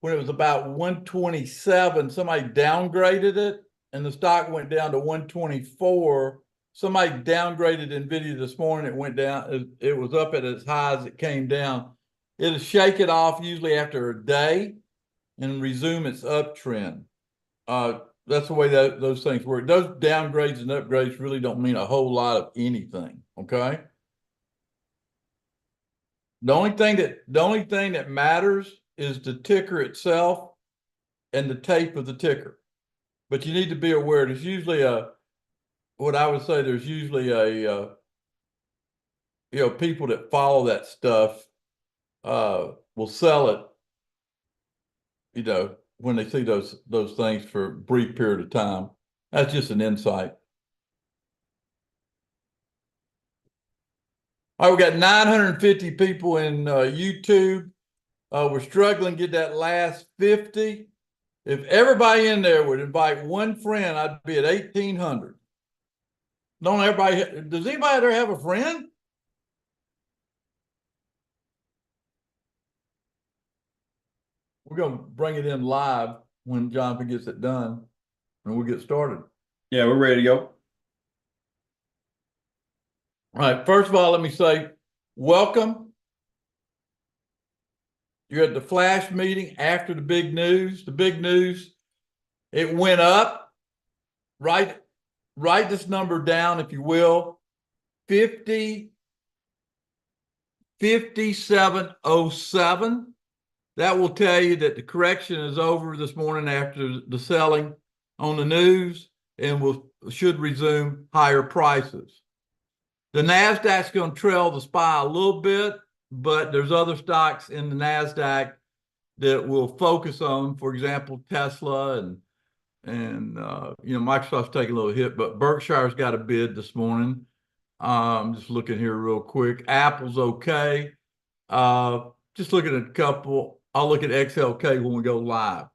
when it was about 127, somebody downgraded it and the stock went down to 124. Somebody downgraded NVIDIA this morning. It went down. It was up at as high as it came down. It'll shake it off usually after a day and resume its uptrend. That's the way those things work. Those downgrades and upgrades really don't mean a whole lot of anything. Okay. The only thing that matters is the ticker itself and the tape of the ticker. But you need to be aware there's usually what I would say, there's usually people that follow that stuff will sell it, when they see those things for a brief period of time. That's just an insight. All right, we got 950 people in YouTube. We're struggling to get that last 50. If everybody in there would invite one friend, I'd be at 1,800. Does anybody there have a friend? We're going to bring it in live when Jonathan gets it done, and we'll get started. Yeah, we're ready to go. All right, first of all, let me say welcome. You're at the flash meeting after the big news. The big news, it went up. Write this number down, if you will. 5707. That will tell you that the correction is over this morning after the selling on the news and should resume higher prices. The NASDAQ's going to trail the SPY a little bit, but there's other stocks in the NASDAQ that we'll focus on. For example, Tesla and Microsoft's taking a little hit, but Berkshire's got a bid this morning. I'm just looking here real quick. Apple's okay. Just looking at a couple. I'll look at XLK when we go live.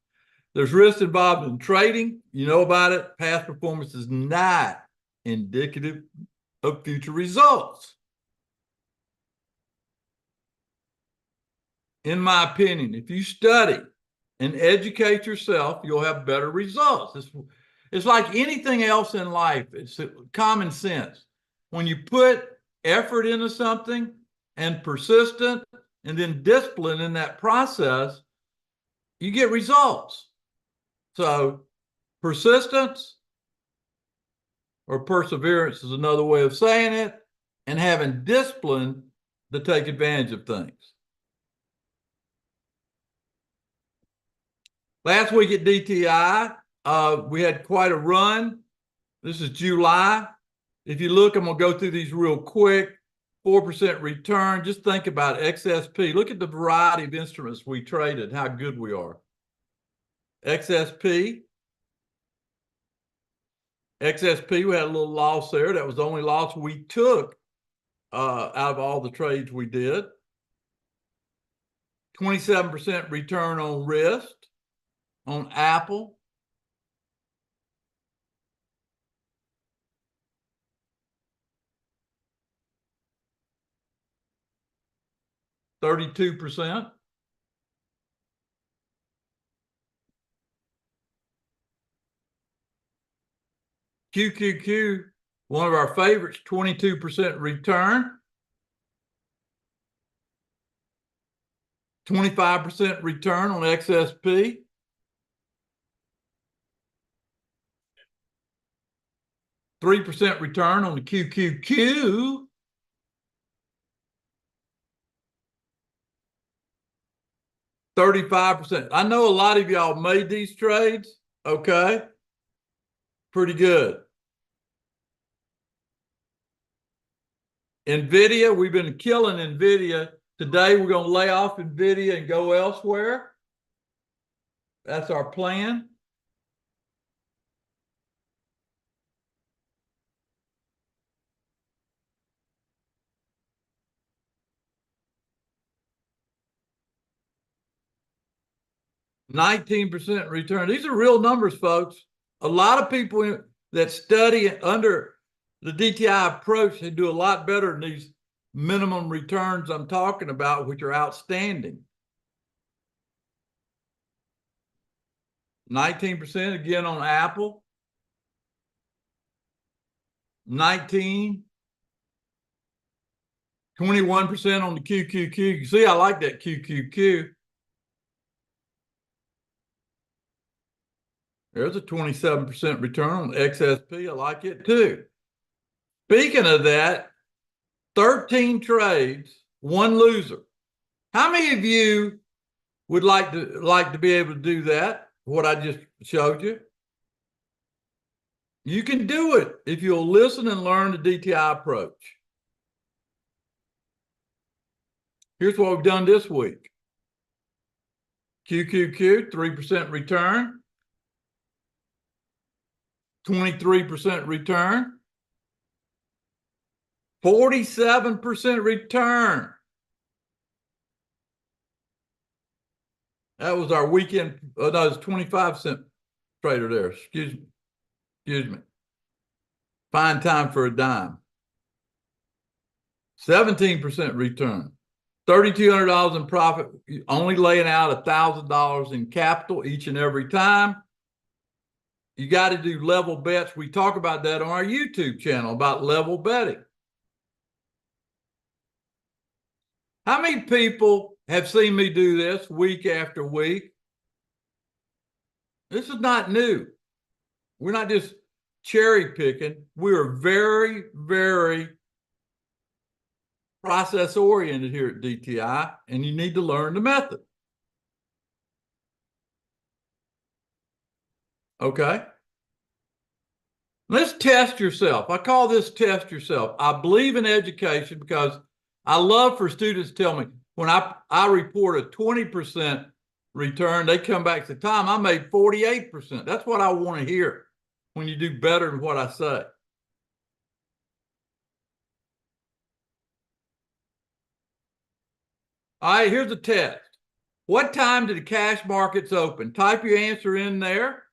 There's risk involved in trading. You know about it. Past performance is not indicative of future results. In my opinion, if you study and educate yourself, you'll have better results. It's like anything else in life. It's common sense. When you put effort into something and persistent and then discipline in that process, you get results. So persistence or perseverance is another way of saying it, and having discipline to take advantage of things. Last week at DTI, we had quite a run. This is July. If you look, I'm going to go through these real quick. 4% return. Just think about XSP. Look at the variety of instruments we traded, how good we are. XSP, we had a little loss there. That was the only loss we took out of all the trades we did. 27% return on risk on Apple. %. QQQ, one of our favorites, 22% return. 25% return on XSP. %3 return on the QQQ. %35%. I know a lot of y'all made these trades. Okay. Pretty good. NVIDIA, we've been killing NVIDIA. Today, we're going to lay off NVIDIA and go elsewhere. That's our plan. %19 return. These are real numbers, folks. A lot of people that study under the DTI approach, they do a lot better than these minimum returns I'm talking about, which are outstanding. 19% again on Apple. 19. 21% on the QQQ. You see, I like that QQQ. There's a 27% return on XSP. I like it too. Speaking of that, 13 trades, one loser. How many of you would like to be able to do that? What I just showed you? You can do it if you'll listen and learn the DTI approach. Here's what we've done this week. QQQ, 3% return. 23% return. 47% return. That was our weekend. Oh, no, it's 25-cent trader there. Excuse me. Fine time for a dime. 17% return. $3,200 in profit, only laying out $1,000 in capital each and every time. You got to do level bets. We talk about that on our YouTube channel about level betting. How many people have seen me do this week after week? This is not new. We're not just cherry picking. We are very, very process oriented here at DTI, and you need to learn the method. Okay. Let's test yourself. I call this test yourself. I believe in education because I love for students to tell me when I report a 20% return, they come back to Tom, I made 48%. That's what I want to hear when you do better than what I say. All right, here's a test. What time did the cash markets open? Type your answer in there.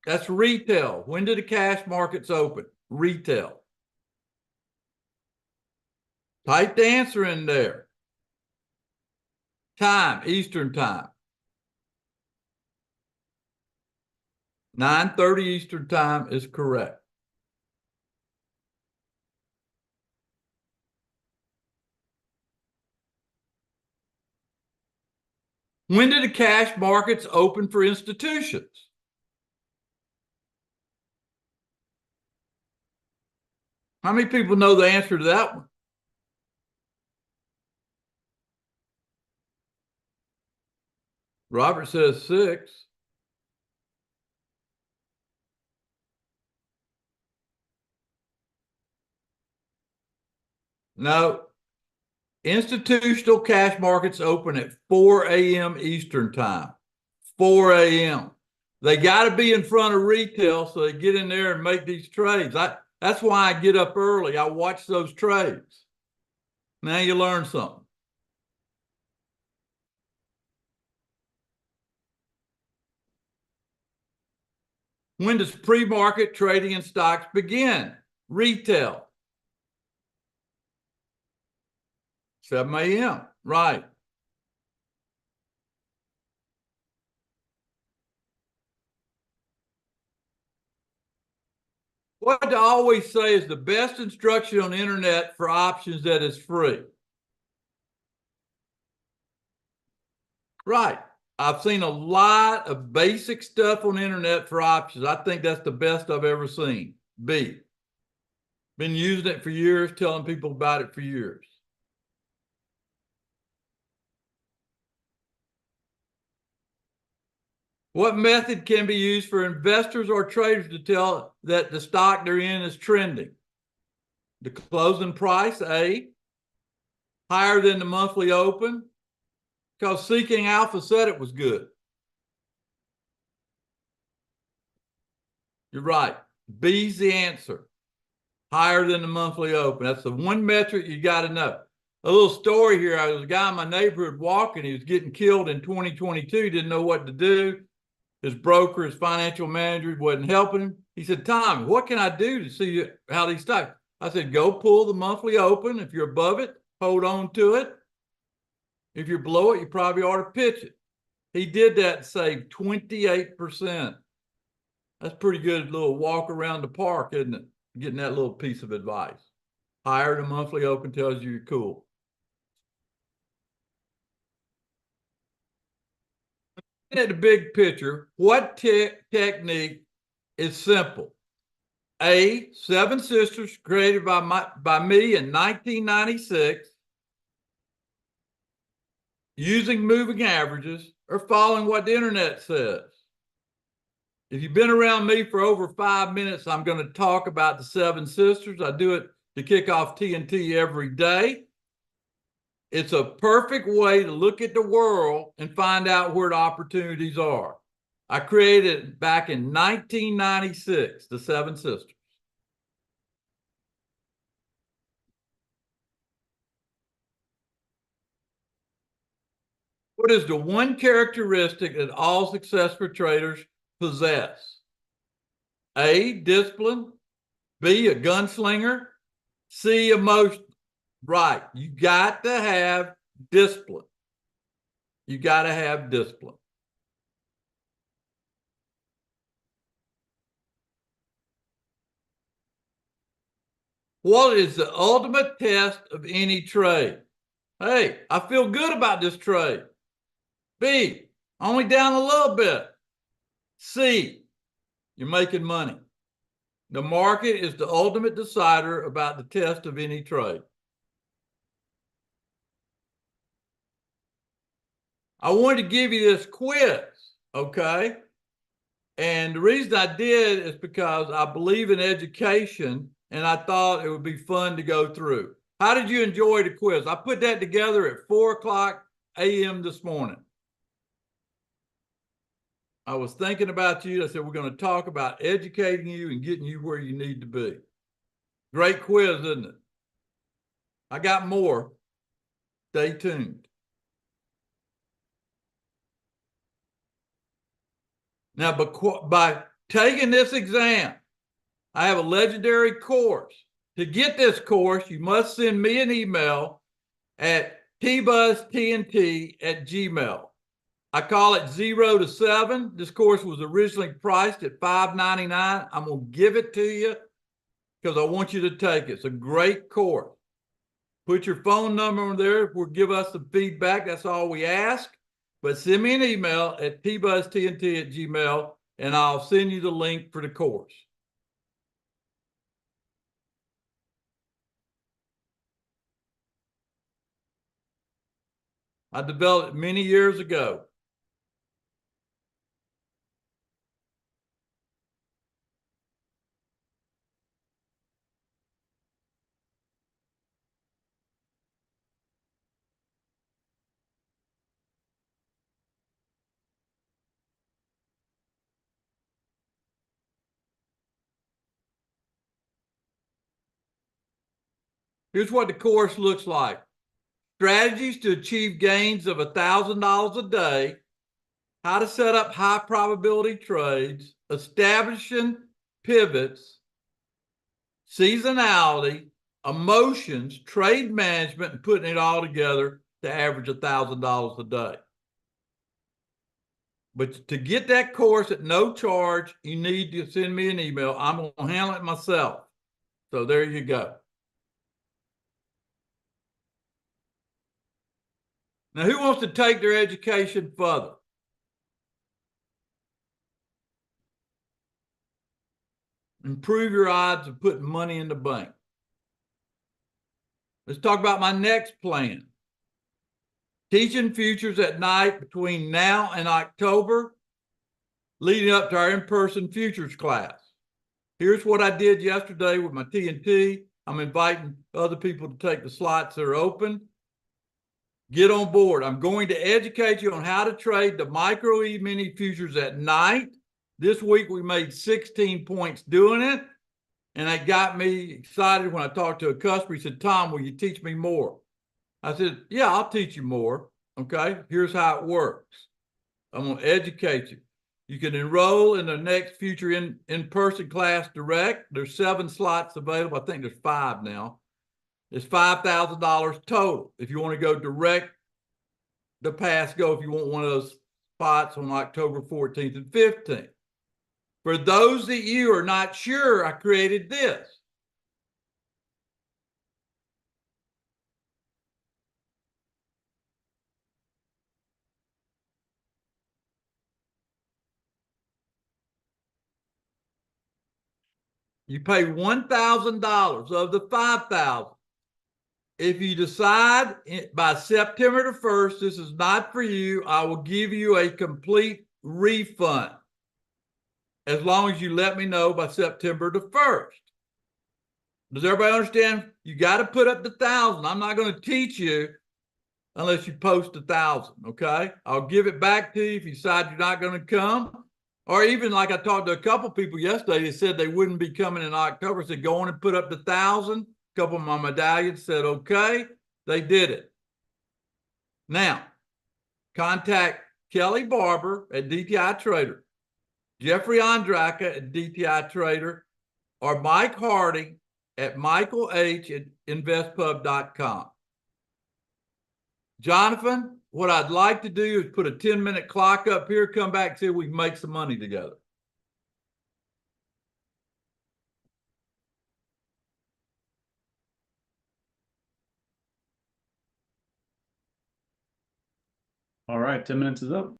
That's retail. When did the cash markets open? Retail. Type the answer in there. Time, Eastern time. 9:30 Eastern time is correct. When did the cash markets open for institutions? How many people know the answer to that one? Robert says 6. No. Institutional cash markets open at 4 a.m. Eastern time. 4 a.m. They got to be in front of retail so they get in there and make these trades. That's why I get up early. I watch those trades. Now you learn something. When does pre-market trading in stocks begin? Retail. 7 a.m. Right. What I always say is the best instruction on the internet for options that is free. Right. I've seen a lot of basic stuff on the internet for options. I think that's the best I've ever seen. B. Been using it for years, telling people about it for years. What method can be used for investors or traders to tell that the stock they're in is trending? The closing price, A. Higher than the monthly open, because Seeking Alpha said it was good. You're right. B's the answer. Higher than the monthly open. That's the one metric you got to know. A little story here. I was a guy in my neighborhood walking. He was getting killed in 2022. Didn't know what to do. His broker, his financial manager wasn't helping him. He said, Tom, what can I do to see how these stocks? I said, go pull the monthly open. If you're above it, hold on to it. If you're below it, you probably ought to pitch it. He did that and saved 28%. That's pretty good little walk around the park, isn't it? Getting that little piece of advice. Higher than monthly open tells you you're cool. At the big picture, what technique is simple? A, Seven Sisters, created by me in 1996, using moving averages, or following what the internet says. If you've been around me for over 5 minutes, I'm going to talk about the Seven Sisters. I do it to kick off TNT every day. It's a perfect way to look at the world and find out where the opportunities are. I created it back in 1996, the Seven Sisters. What is the one characteristic that all successful traders possess? A, discipline. B, a gunslinger. C, emotion. Right. You got to have discipline. You got to have discipline. What is the ultimate test of any trade? Hey, I feel good about this trade. B, only down a little bit. C, you're making money. The market is the ultimate decider about the test of any trade. I wanted to give you this quiz, okay? And the reason I did is because I believe in education and I thought it would be fun to go through. How did you enjoy the quiz? I put that together at 4:00 a.m. this morning. I was thinking about you. I said, we're going to talk about educating you and getting you where you need to be. Great quiz, isn't it? I got more. Stay tuned. Now, by taking this exam, I have a legendary course. To get this course, you must send me an email at tbuzztnt@gmail. I call it 0 to 7. This course was originally priced at $5.99. I'm going to give it to you because I want you to take it. It's a great course. Put your phone number there. Give us some feedback. That's all we ask. But send me an email at tbuzztnt@gmail, and I'll send you the link for the course. I developed it many years ago. Here's what the course looks like. Strategies to achieve gains of $1,000 a day, how to set up high probability trades, establishing pivots, seasonality, emotions, trade management, and putting it all together to average $1,000 a day. But to get that course at no charge, you need to send me an email. I'm going to handle it myself. So there you go. Now, who wants to take their education further? Improve your odds of putting money in the bank. Let's talk about my next plan. Teaching futures at night between now and October, leading up to our in-person futures class. Here's what I did yesterday with my TNT. I'm inviting other people to take the slots that are open. Get on board. I'm going to educate you on how to trade the micro E-mini futures at night. This week we made 16 points doing it. And it got me excited when I talked to a customer. He said, Tom, will you teach me more? I said, yeah, I'll teach you more. Okay, here's how it works. I'm going to educate you. You can enroll in the next future in-person class direct. There's 7 slots available. I think there's 5 now. It's $5,000 total. If you want to go direct, the pass go if you want one of those spots on October 14th and 15th. For those that you are not sure, I created this. You pay $1,000 of the $5,000. If you decide by September the 1st, this is not for you, I will give you a complete refund as long as you let me know by September the 1st. Does everybody understand? You got to put up the 1,000. I'm not going to teach you unless you post 1,000, okay? I'll give it back to you if you decide you're not going to come. Or even like I talked to a couple people yesterday, they said they wouldn't be coming in October. I said, go on and put up the 1,000. A couple of my medallions said, okay. They did it. Now, contact Kelly Barber at DTI Trader, Jeffrey Ondraka at DTI Trader, or Mike Harding at Michael H at investpub.com. Jonathan, what I'd like to do is put a 10-minute clock up here, come back, see if we can make some money together. All right, 10 minutes is up.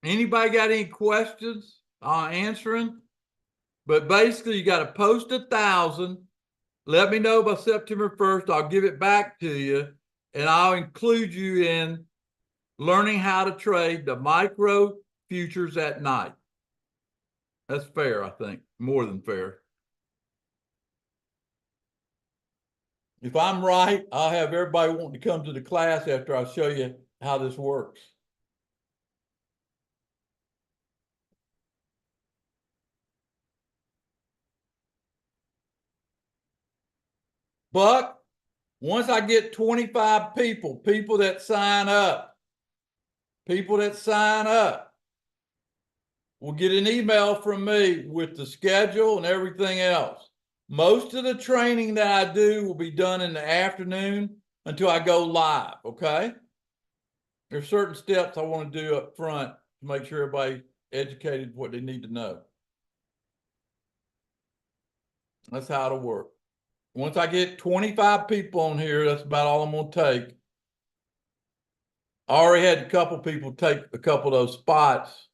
Anybody got any questions? I'll answering. But basically, you got to post 1,000. Let me know by September 1st. I'll give it back to you, and I'll include you in learning how to trade the micro futures at night. That's fair, I think. More than fair. If I'm right, I'll have everybody wanting to come to the class after I show you how this works. But once I get 25 people that sign up, will get an email from me with the schedule and everything else. Most of the training that I do will be done in the afternoon until I go live, okay? There's certain steps I want to do up front to make sure everybody's educated what they need to know. That's how it'll work. Once I get 25 people on here, that's about all I'm going to take. I already had a couple people take a couple of those spots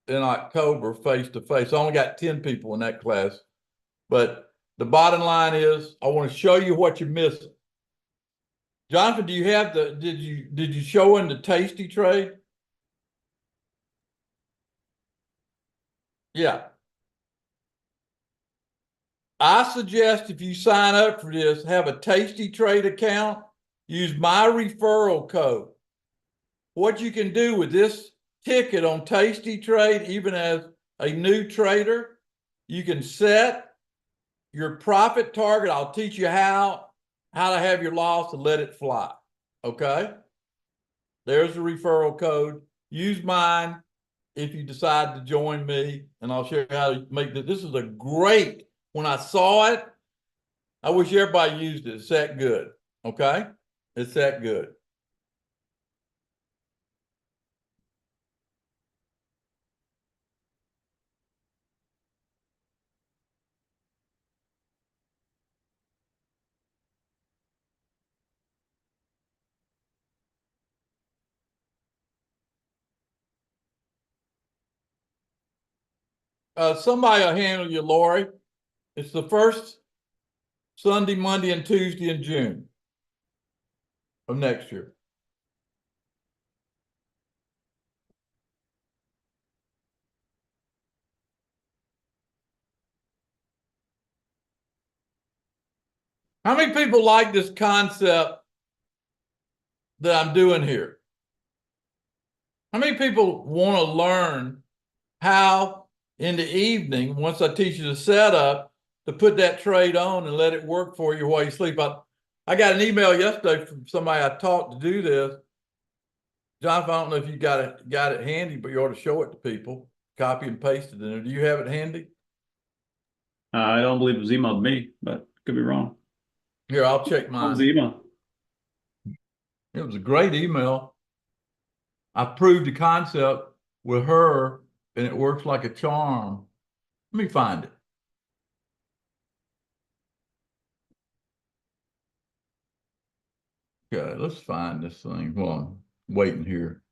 in October face-to-face. I only got 10 people in that class. But the bottom line is I want to show you what you're missing. Jonathan, do you have did you show in the Tasty trade? Yeah. I suggest if you sign up for this, have a Tasty Trade account, use my referral code. What you can do with this ticket on Tasty Trade, even as a new trader, you can set your profit target. I'll teach you how to have your loss and let it fly. Okay? There's the referral code. Use mine if you decide to join me, and I'll show you how to make this. This is a great. When I saw it, I wish everybody used it. It's that good. Okay? It's that good. Somebody will handle you, Lori. It's the first Sunday, Monday, and Tuesday in June of next year. How many people like this concept that I'm doing here? How many people want to learn how in the evening, once I teach you the setup, to put that trade on and let it work for you while you sleep? I I got an email yesterday from somebody I taught to do this. Jonathan, I don't know if you got it handy, but you ought to show it to people. Copy and paste it in there. Do you have it handy? I don't believe it was emailed to me, but could be wrong. Here, I'll check What was mine. the email? It was a great email. I proved the concept with her, and it works like a charm. Let me find it. Okay, let's find this thing while I'm waiting here.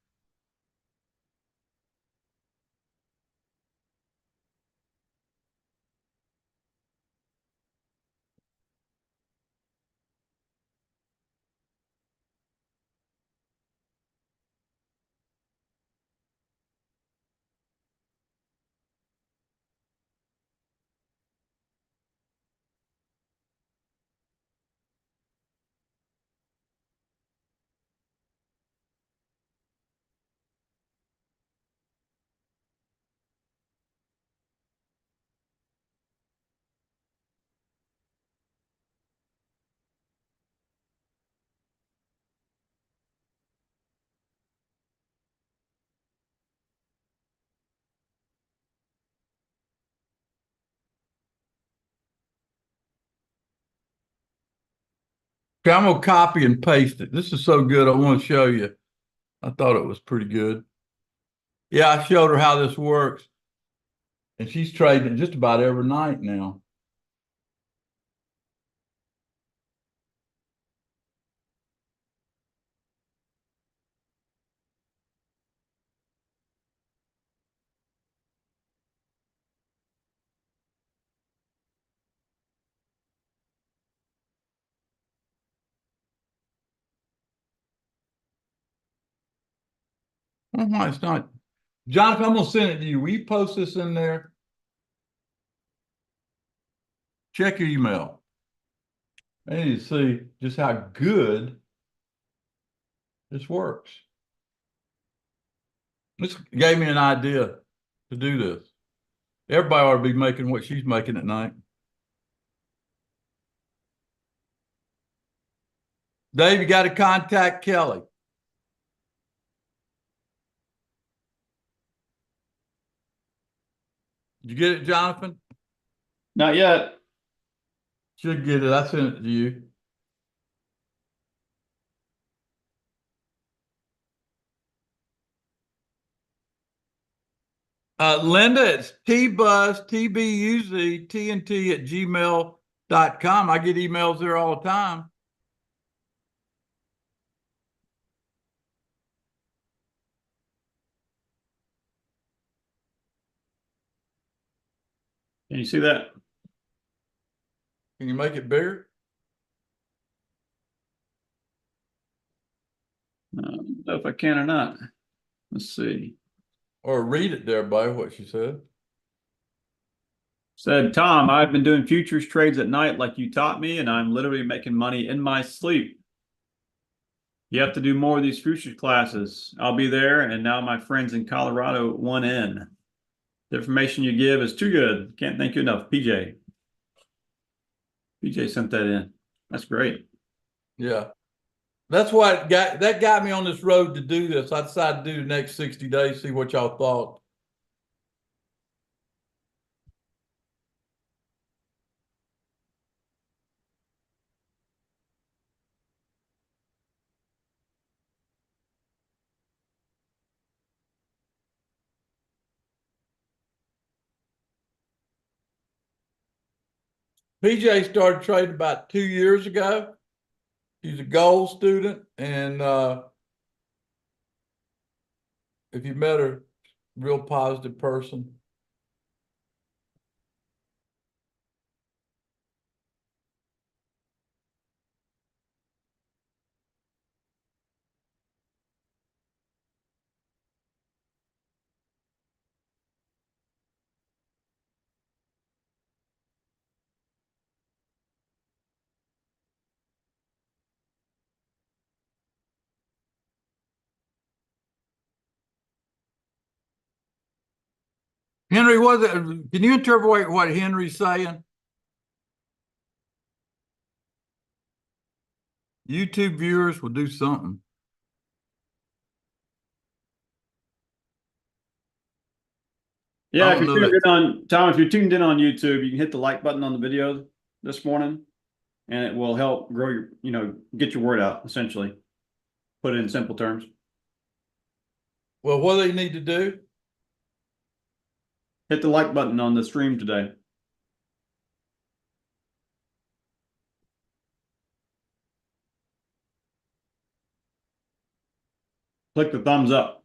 Okay, I'm gonna copy and paste it. This is so good. I want to show you. I thought it was pretty good. Yeah, I showed her how this works, and she's trading it just about every night now. Oh, it's not. Jonathan, I'm gonna send it to you. Will you post this in there? Check your email. I need to see just how good this works. This gave me an idea to do this. Everybody ought to be making what she's making at night. Dave, you got to contact Kelly. Did you get it, Jonathan? Not yet. Should get it. I sent it to you. Linda, it's tbuzz, TBUZ, TNT at gmail.com. I get emails there all the time. Can you see that? Can you make it bigger? I don't know if I can or not. Let's see. Or read it there, by what she said. Said, Tom, I've been doing futures trades at night like you taught me, and I'm literally making money in my sleep. You have to do more of these futures classes. I'll be there, and now my friends in Colorado want in. The information you give is too good. Can't thank you enough. PJ. PJ sent that in. That's great. Yeah. That's what got me on this road to do this. I decided to do the next 60 days, see what y'all thought. PJ started trading about 2 years ago. He's a gold student, and if you met her, real positive person. Henry, can you interpret what Henry's saying? YouTube viewers will do something. Yeah, I if don't you're know tuned that. in on Tom, if you're tuned in on YouTube, you can hit the like button on the video this morning, and it will help grow your, get your word out, essentially. Put it in simple terms. Well, what do they need to do? Hit the like button on the stream today. Click the thumbs up.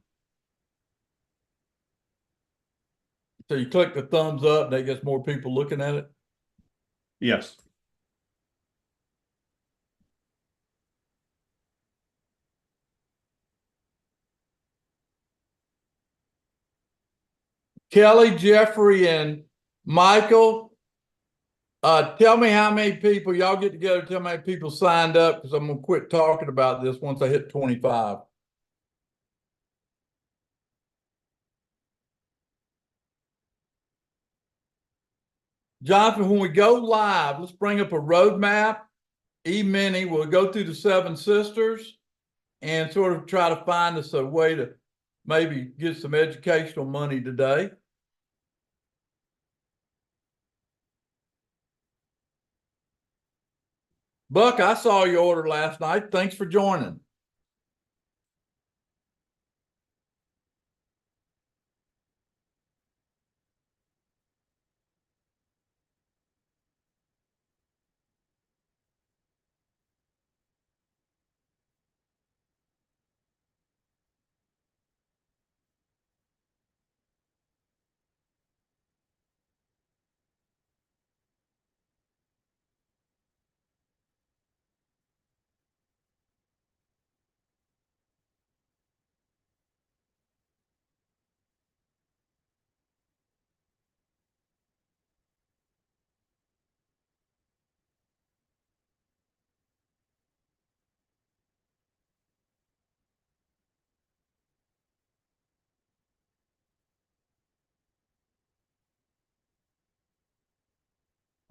So you click the thumbs up, that gets more people looking at it. Yes. Kelly, Jeffrey, and Michael, tell me how many people, y'all get together, tell me how many people signed up, because I'm gonna quit talking about this once I hit 25. Jonathan, when we go live, let's bring up a roadmap, E-mini, we'll go through the Seven Sisters and sort of try to find us a way to maybe get some educational money today. Buck, I saw your order last night. Thanks for joining.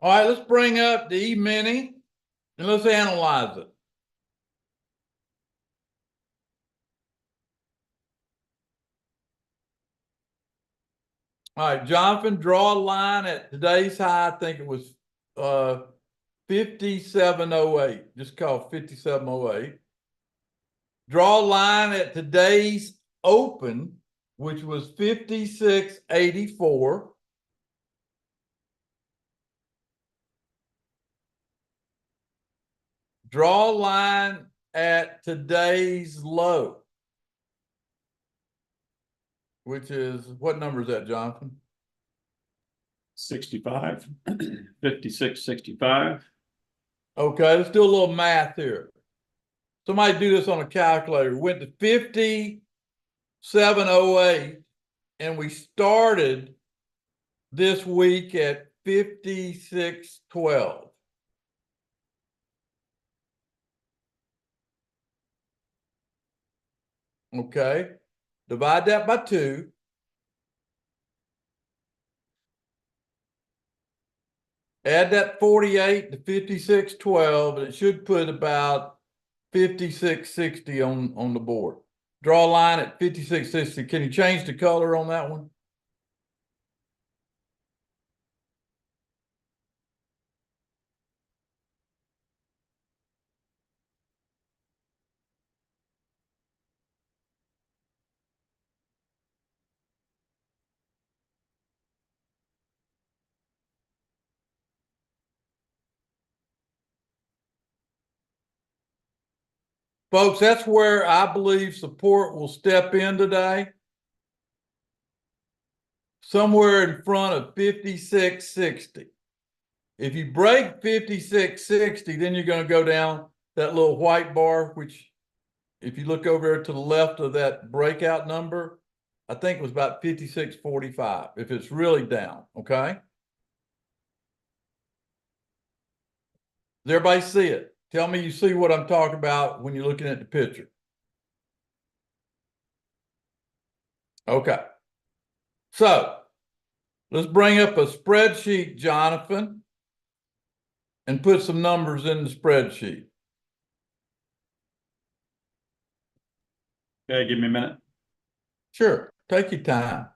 All right, let's bring up the E-mini and let's analyze it. All right, Jonathan, draw a line at today's high. I think it was 5708. Just call it 5708. Draw a line at today's open, which was 5684. Draw a line at today's low, which is, what number is that, Jonathan? 65, 56, 65. Okay, let's do a little math here. Somebody do this on a calculator. We went to 5708 and we started this week at 5612. Okay, divide that by 2. Add that 48 to 5612, and it should put about 5660 on the board. Draw a line at 5660. Can you change the color on that one? Folks, that's where I believe support will step in today. Somewhere in front of 5660. If you break 5660, then you're going to go down that little white bar, which if you look over there to the left of that breakout number, I think it was about 5645, if it's really down, okay? Does everybody see it? Tell me you see what I'm talking about when you're looking at the picture. Okay. So let's bring up a spreadsheet, Jonathan, and put some numbers in the spreadsheet. Okay, give me a minute. Sure, take your time.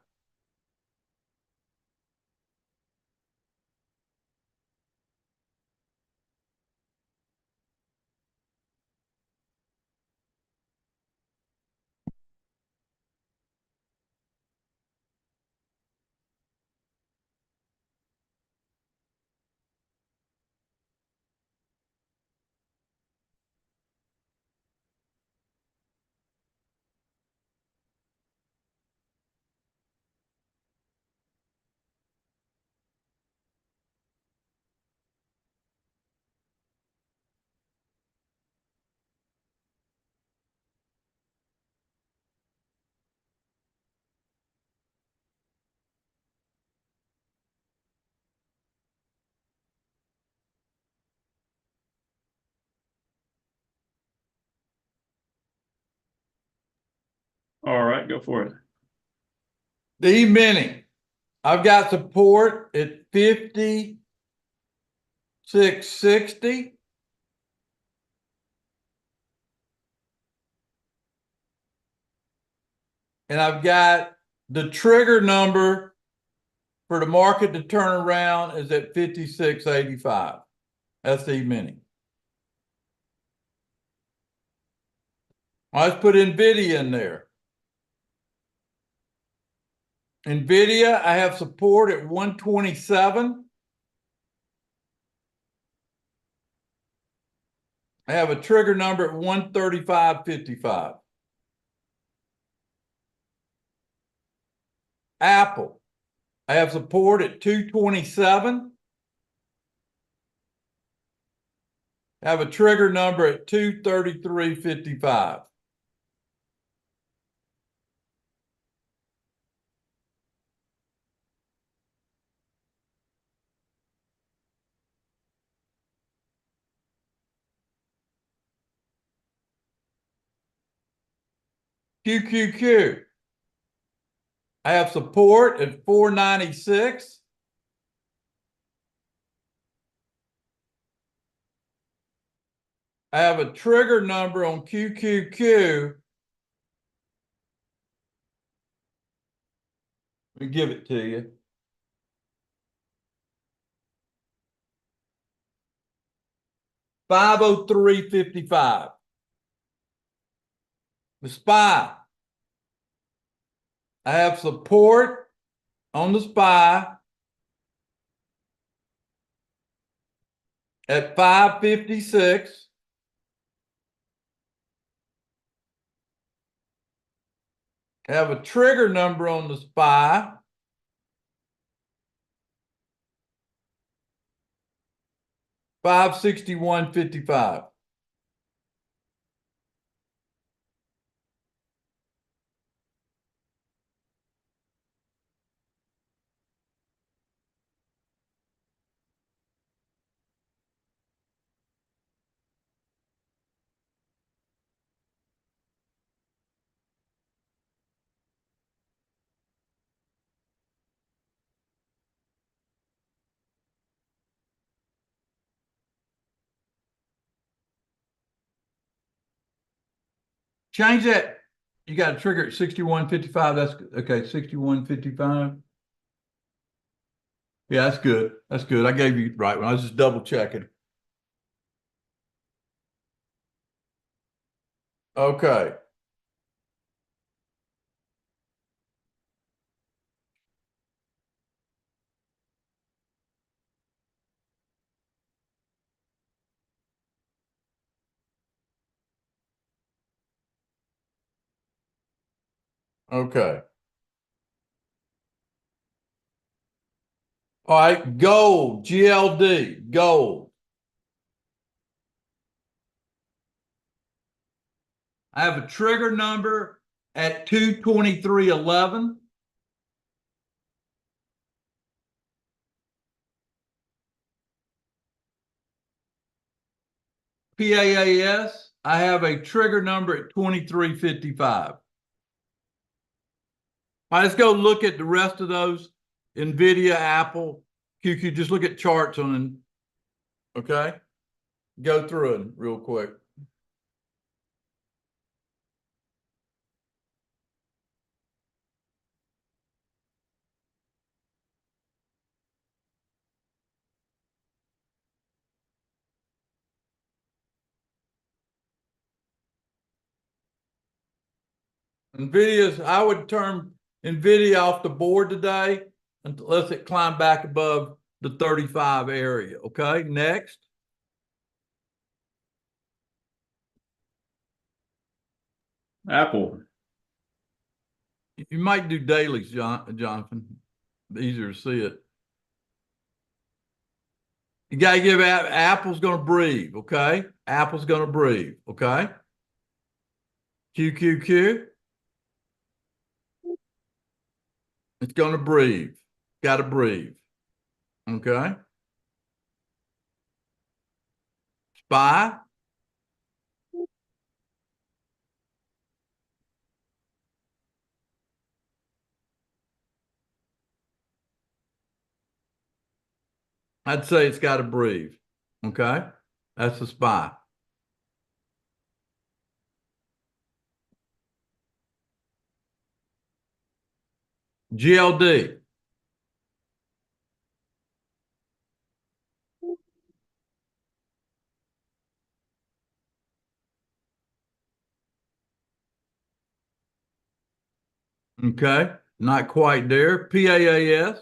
All right, go for it. The E-mini, I've got support at 5660. And I've got the trigger number for the market to turn around is at 5685. That's the E-mini. Let's put NVIDIA in there. NVIDIA, I have support at 127. I have a trigger number at 135.55. Apple, I have support at 227. I have a trigger number at 233.55. QQQ, I have support at 496. I have a trigger number on QQQ. Let me give it to you. $503.55. The SPY, I have support on the SPY at 556. I have a trigger number on the SPY 561.55. Change that. You got a trigger at 61.55. That's okay. 61.55. Yeah, that's good. That's good. I gave you the right one. I was just double checking. Okay. Okay. All right. Gold, GLD, gold. I have a trigger number at 223.11. PAAS, I have a trigger number at 23.55. All right, let's go look at the rest of those. NVIDIA, Apple, QQ, just look at charts on them. Okay? Go through it real quick. I would turn NVIDIA off the board today unless it climbed back above the 35 area. Okay, next. Apple. You might do dailies, Jonathan. Easier to see it. You got to give Apple's going to breathe, okay? Apple's going to breathe, okay? QQQ. It's going to breathe. Got to breathe, okay? SPY. I'd say it's got to breathe, okay? That's the SPY. GLD. Okay, not quite there. PAAS.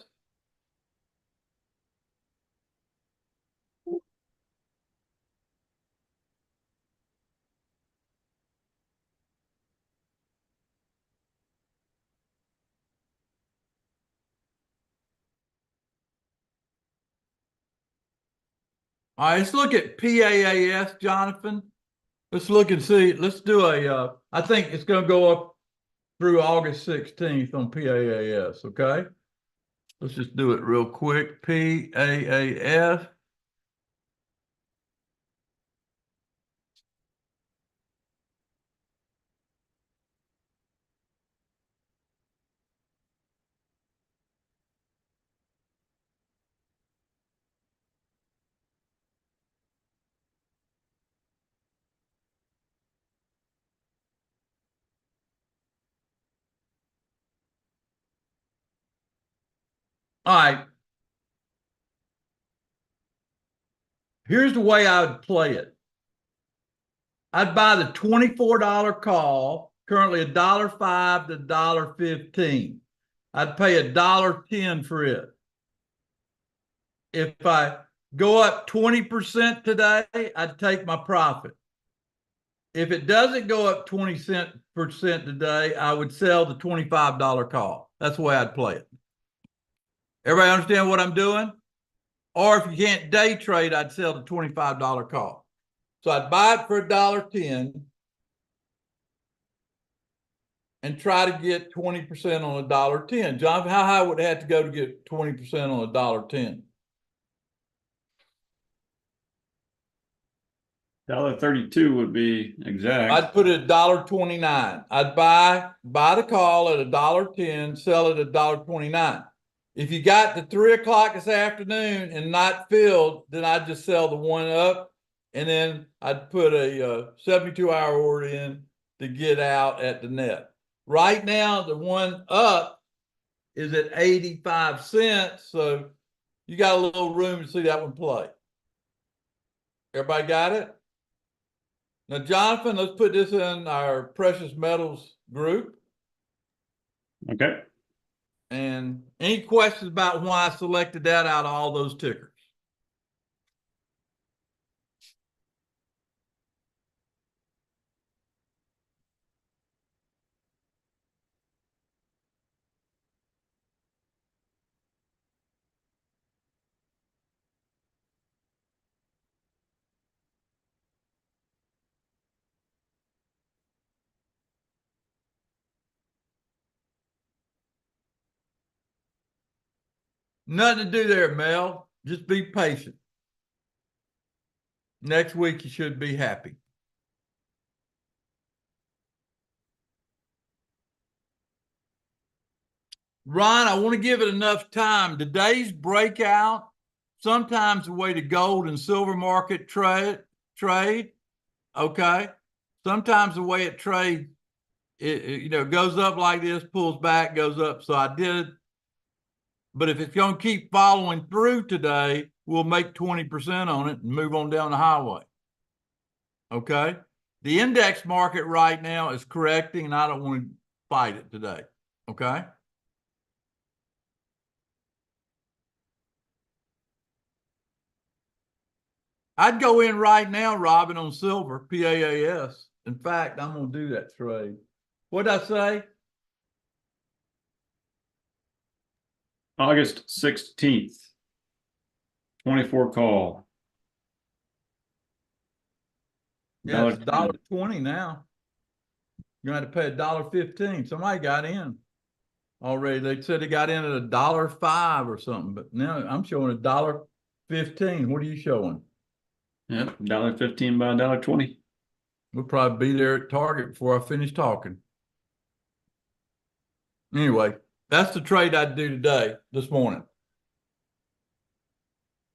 All right, let's look at PAAS, Jonathan. Let's look and see. Let's do I think it's going to go up through August 16th on PAAS, okay? Let's just do it real quick. PAAS. All right. Here's the way I would play it. I'd buy the $24 call, currently $1.05 to $1.15. I'd pay $1.10 for it. If I go up 20% today, I'd take my profit. If it doesn't go up 20% today, I would sell the $25 call. That's the way I'd play it. Everybody understand what I'm doing? Or if you can't day trade, I'd sell the $25 call. So I'd buy it for $1.10 and try to get 20% on $1.10. John, how high would it have to go to get 20% on $1.10? $1.32 would be exact. I'd put it at $1.29. I'd buy the call at $1.10, sell it at $1.29. If you got to 3 o'clock this afternoon and not filled, then I'd just sell the one up, and then I'd put a 72-hour order in to get out at the net. Right now, the one up is at 85 cents, so you got a little room to see that one play. Everybody got it? Now, Jonathan, let's put this in our precious metals group. Okay. And any questions about why I selected that out of all those tickers? Nothing to do there, Mel. Just be patient. Next week, you should be happy. Ron, I want to give it enough time. Today's breakout, sometimes the way the gold and silver market trade, okay? Sometimes the way it trades, it goes up like this, pulls back, goes up. So I did it. But if it's going to keep following through today, we'll make 20% on it and move on down the highway. Okay? The index market right now is correcting, and I don't want to fight it today. Okay. I'd go in right now, Robin, on silver, PAAS. In fact, I'm going to do that trade. What'd I say? August 16th. 24 call. Yeah, it's $1.20 now. You're gonna have to pay $1.15. Somebody got in already. They said they got in at $1.05 or something, but now I'm showing $1.15. What are you showing? Yep, $1.15 by $1.20. We'll probably be there at Target before I finish talking. Anyway, that's the trade I'd do today, this morning.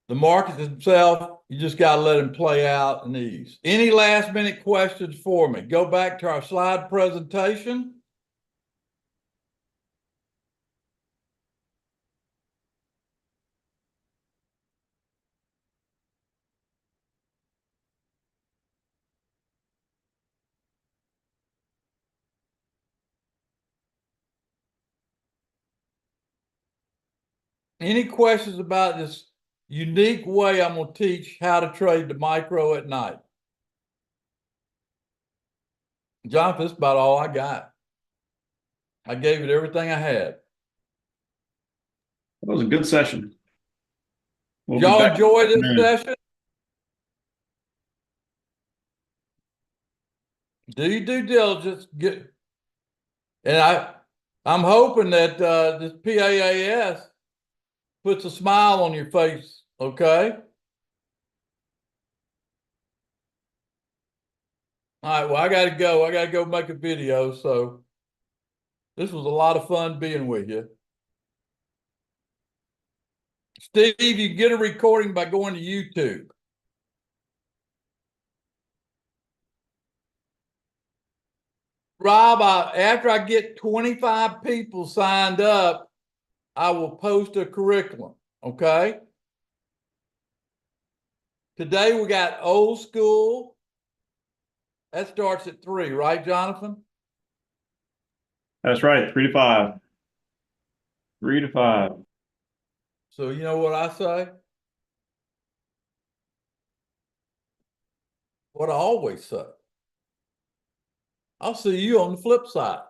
The market itself, you just got to let them play out in ease. Any last minute questions for me? Go back to our slide presentation. Any questions about this unique way I'm going to teach how to trade the micro at night? Jonathan, that's about all I got. I gave it everything I had. That was a good session. We'll be Y'all back enjoy this afternoon. session? Do your due diligence. I'm hoping that this PAAS puts a smile on your face, okay? All right, well, I got to go. I got to go make a video. So this was a lot of fun being with you. Steve, you can get a recording by going to YouTube. Rob, after I get 25 people signed up, I will post a curriculum, okay? Today we got old school. That starts at 3, right, Jonathan? That's right, 3 to 5. 3 to 5. So you know what I say? What I always say. I'll see you on the flip side.